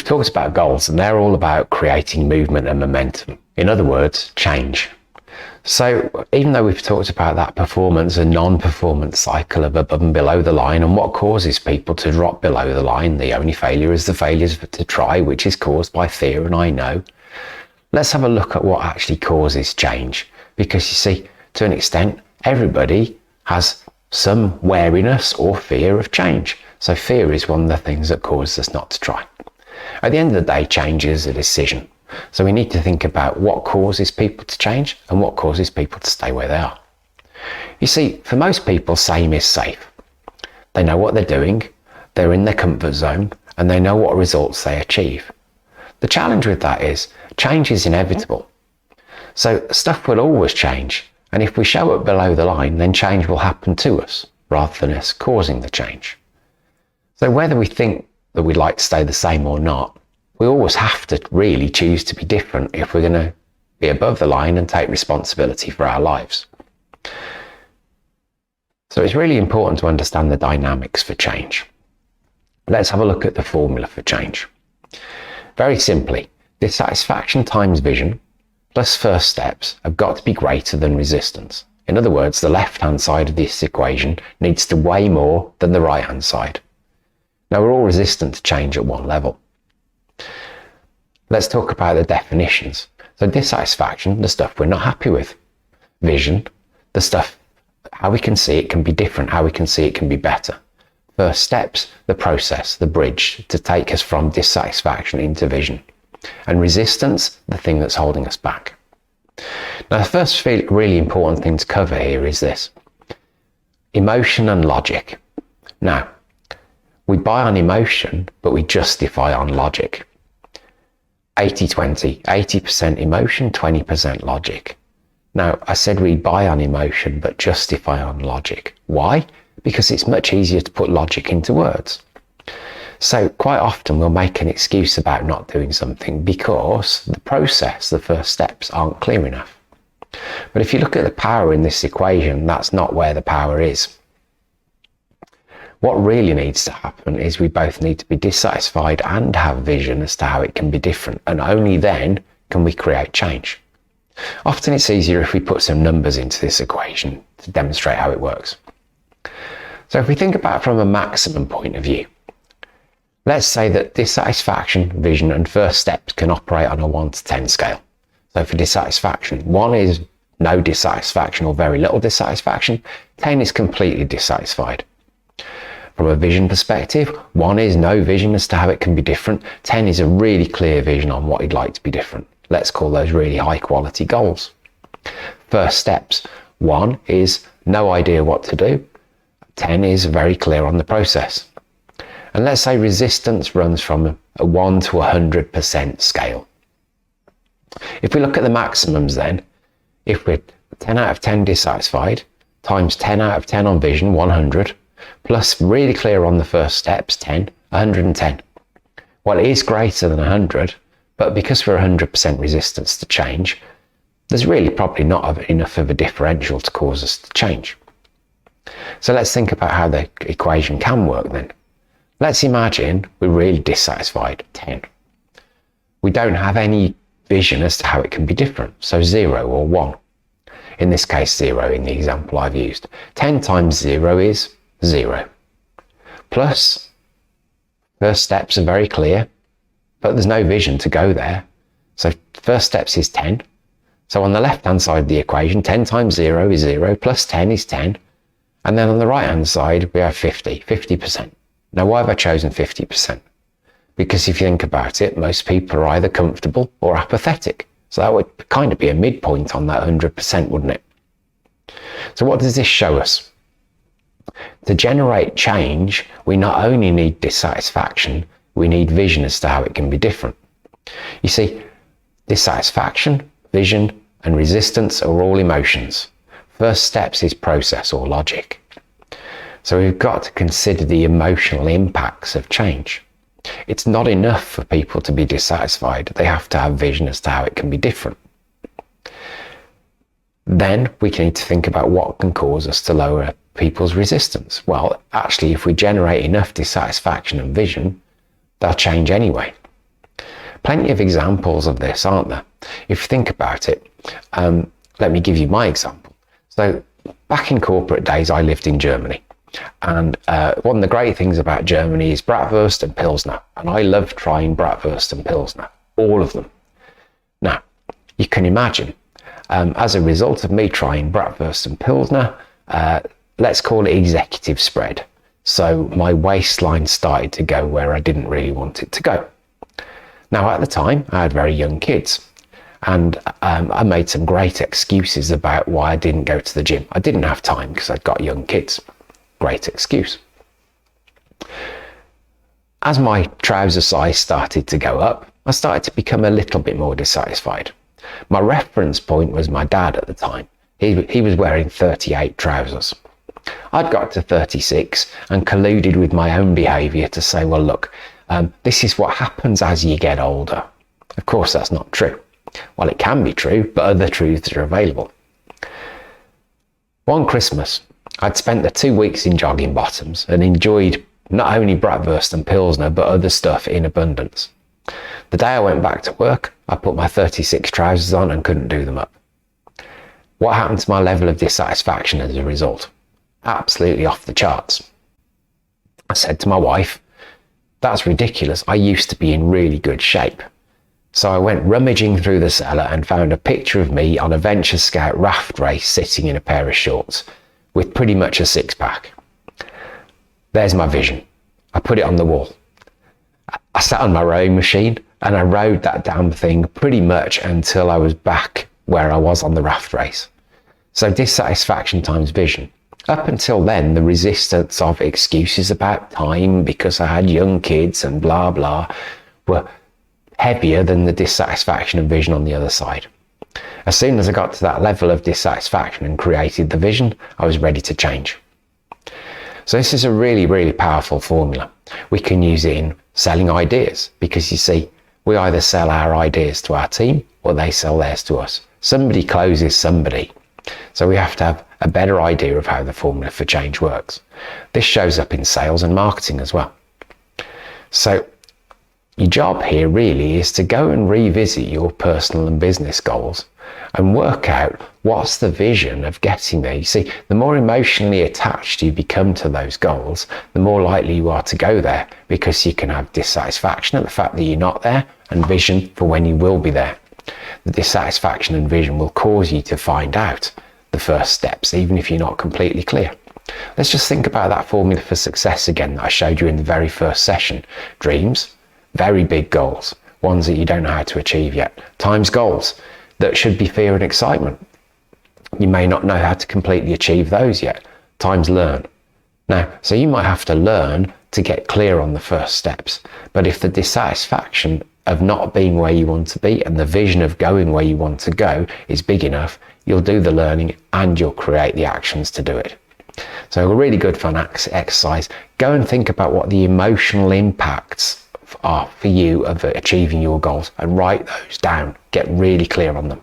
talked about goals, and they're all about creating movement and momentum. In other words, change. So even though we've talked about that performance and non-performance cycle of above and below the line and what causes people to drop below the line, the only failure is the failures to try, which is caused by fear, and I know. Let's have a look at what actually causes change. Because you see, to an extent, everybody has some wariness or fear of change. So fear is one of the things that causes us not to try. At the end of the day, change is a decision. So we need to think about what causes people to change and what causes people to stay where they are. You see, for most people, same is safe. They know what they're doing, they're in their comfort zone, and they know what results they achieve. The challenge with that is change is inevitable. So stuff will always change. And if we show up below the line, then change will happen to us rather than us causing the change. So whether we think that we'd like to stay the same or not, we always have to really choose to be different if we're going to be above the line and take responsibility for our lives. So it's really important to understand the dynamics for change. Let's have a look at the formula for change. Very simply, dissatisfaction times vision plus first steps have got to be greater than resistance. In other words, the left-hand side of this equation needs to weigh more than the right-hand side. Now, we're all resistant to change at one level. Let's talk about the definitions. So dissatisfaction, the stuff we're not happy with. Vision, the stuff, how we can see it can be different, how we can see it can be better. First steps, the process, the bridge to take us from dissatisfaction into vision. And resistance, the thing that's holding us back. Now, the first really important thing to cover here is this. Emotion and logic. Now, we buy on emotion, but we justify on logic. 80-20, 80% emotion, 20% logic. Now, I said we buy on emotion, but justify on logic. Why? Because it's much easier to put logic into words. So quite often we'll make an excuse about not doing something because the process, the first steps aren't clear enough. But if you look at the power in this equation, that's not where the power is. What really needs to happen is we both need to be dissatisfied and have vision as to how it can be different, and only then can we create change. Often it's easier if we put some numbers into this equation to demonstrate how it works. So if we think about it from a maximum point of view, let's say that dissatisfaction, vision and first steps can operate on a 1 to 10 scale. So for dissatisfaction, 1 is no dissatisfaction or very little dissatisfaction, 10 is completely dissatisfied. From a vision perspective, 1 is no vision as to how it can be different, 10 is a really clear vision on what you'd like to be different. Let's call those really high quality goals. First steps, 1 is no idea what to do, 10 is very clear on the process. And let's say resistance runs from a 1 to 100% scale. If we look at the maximums then, if we're 10 out of 10 dissatisfied, times 10 out of 10 on vision, 100, plus really clear on the first steps, 10, 110. Well, it is greater than 100, but because we're 100% resistance to change, there's really probably not enough of a differential to cause us to change. So let's think about how the equation can work then. Let's imagine we're really dissatisfied, 10. We don't have any vision as to how it can be different, so 0 or 1. In this case, 0 in the example I've used. 10 times 0 is 0. Plus, first steps are very clear, but there's no vision to go there. So first steps is 10. So on the left-hand side of the equation, 10 times 0 is 0, plus 10 is 10. And then on the right-hand side, we have 50%. Now, why have I chosen 50%? Because if you think about it, most people are either comfortable or apathetic. So that would kind of be a midpoint on that 100%, wouldn't it? So what does this show us? To generate change, we not only need dissatisfaction, we need vision as to how it can be different. You see, dissatisfaction, vision, and resistance are all emotions. First steps is process or logic. So we've got to consider the emotional impacts of change. It's not enough for people to be dissatisfied. They have to have vision as to how it can be different. Then we need to think about what can cause us to lower people's resistance. Well, actually, if we generate enough dissatisfaction and vision, they'll change anyway. Plenty of examples of this, aren't there? If you think about it, let me give you my example. So back in corporate days, I lived in Germany. And one of the great things about Germany is Bratwurst and Pilsner. And I love trying Bratwurst and Pilsner, all of them. Now, you can imagine, as a result of me trying Bratwurst and Pilsner, let's call it executive spread. So my waistline started to go where I didn't really want it to go. Now, at the time, I had very young kids. And I made some great excuses about why I didn't go to the gym. I didn't have time because I'd got young kids. Great excuse. As my trouser size started to go up, I started to become a little bit more dissatisfied. My reference point was my dad at the time. He was wearing 38 trousers. I'd got to 36 and colluded with my own behaviour to say, well, look, this is what happens as you get older. Of course, that's not true. Well, it can be true, but other truths are available. One Christmas, I'd spent the 2 weeks in jogging bottoms and enjoyed not only Bratwurst and Pilsner, but other stuff in abundance. The day I went back to work, I put my 36 trousers on and couldn't do them up. What happened to my level of dissatisfaction as a result? Absolutely off the charts. I said to my wife, that's ridiculous. I used to be in really good shape. So I went rummaging through the cellar and found a picture of me on a Venture Scout raft race sitting in a pair of shorts with pretty much a six-pack. There's my vision. I put it on the wall. I sat on my rowing machine and I rowed that damn thing pretty much until I was back where I was on the raft race. So dissatisfaction times vision. Up until then, the resistance of excuses about time because I had young kids and blah, blah, were heavier than the dissatisfaction and vision on the other side. As soon as I got to that level of dissatisfaction and created the vision, I was ready to change. So this is a really, really powerful formula. We can use it in selling ideas because you see, we either sell our ideas to our team or they sell theirs to us. Somebody closes somebody. So we have to have a better idea of how the formula for change works. This shows up in sales and marketing as well. So your job here really is to go and revisit your personal and business goals and work out what's the vision of getting there. You see, the more emotionally attached you become to those goals, the more likely you are to go there because you can have dissatisfaction at the fact that you're not there and vision for when you will be there. The dissatisfaction and vision will cause you to find out the first steps, even if you're not completely clear. Let's just think about that formula for success again that I showed you in the very first session. Dreams, very big goals, ones that you don't know how to achieve yet, times goals that should be fear and excitement. You may not know how to completely achieve those yet, times learn. Now, so you might have to learn to get clear on the first steps, but if the dissatisfaction of not being where you want to be and the vision of going where you want to go is big enough, you'll do the learning and you'll create the actions to do it. So a really good fun exercise. Go and think about what the emotional impacts are for you of achieving your goals and write those down. Get really clear on them.